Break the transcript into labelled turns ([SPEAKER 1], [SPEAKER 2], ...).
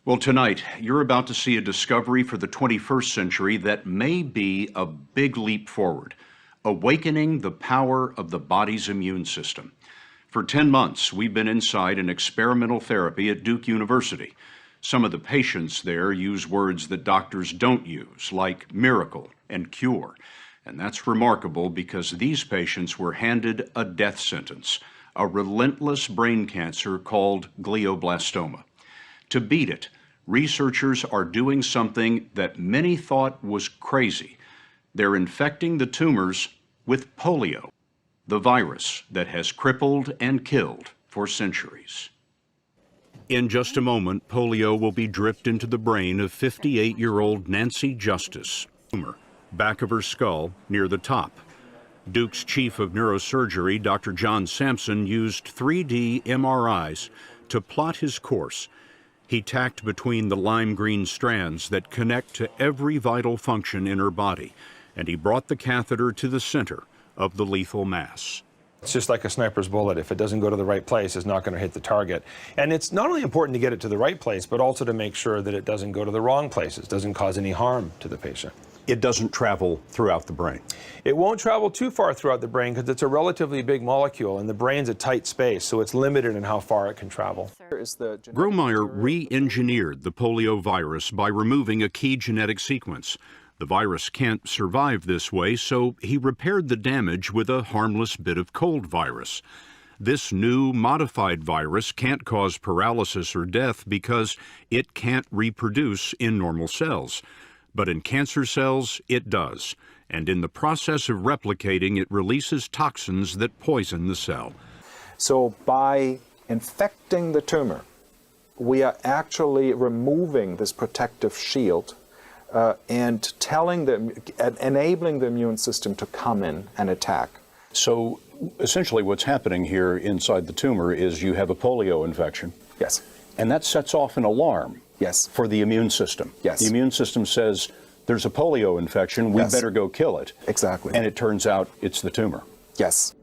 [SPEAKER 1] Well, tonight, you're about to see a discovery for the 21st century that may be a big leap forward, awakening the power of the body's immune system. For 10 months, we've been inside an experimental therapy at Duke University. Some of the patients there use words that doctors don't use, like miracle and cure. And that's remarkable because these patients were handed a death sentence, a relentless brain cancer called glioblastoma. To beat it, researchers are doing something that many thought was crazy. They're infecting the tumors with polio, the virus that has crippled and killed for centuries. In just a moment, polio will be dripped into the brain of 58-year-old Nancy Justice. Tumor, back of her skull, near the top. Duke's chief of neurosurgery, Dr. John Sampson, used 3D MRIs to plot his course. He tacked between the lime green strands that connect to every vital function in her body, and he brought the catheter to the center of the lethal mass.
[SPEAKER 2] It's just like a sniper's bullet. If it doesn't go to the right place, it's not going to hit the target. And it's not only important to get it to the right place, but also to make sure that it doesn't go to the wrong places, doesn't cause any harm to the patient.
[SPEAKER 3] It doesn't travel throughout the brain.
[SPEAKER 2] It won't travel too far throughout the brain because it's a relatively big molecule, and the brain's a tight space, so it's limited in how far it can travel.
[SPEAKER 1] Grohmeyer re-engineered the polio virus by removing a key genetic sequence. The virus can't survive this way, so he repaired the damage with a harmless bit of cold virus. This new modified virus can't cause paralysis or death because it can't reproduce in normal cells. But in cancer cells, it does. And in the process of replicating, it releases toxins that poison the cell.
[SPEAKER 4] So by infecting the tumor, we are actually removing this protective shield and enabling the immune system to come in and attack.
[SPEAKER 3] So essentially what's happening here inside the tumor is you have a polio infection.
[SPEAKER 4] Yes.
[SPEAKER 3] And that sets off an alarm.
[SPEAKER 4] Yes.
[SPEAKER 3] For the immune system.
[SPEAKER 4] Yes.
[SPEAKER 3] The immune system says, there's a polio infection, we
[SPEAKER 4] Yes.
[SPEAKER 3] better go kill it.
[SPEAKER 4] Exactly.
[SPEAKER 3] And it turns out it's the tumor.
[SPEAKER 4] Yes.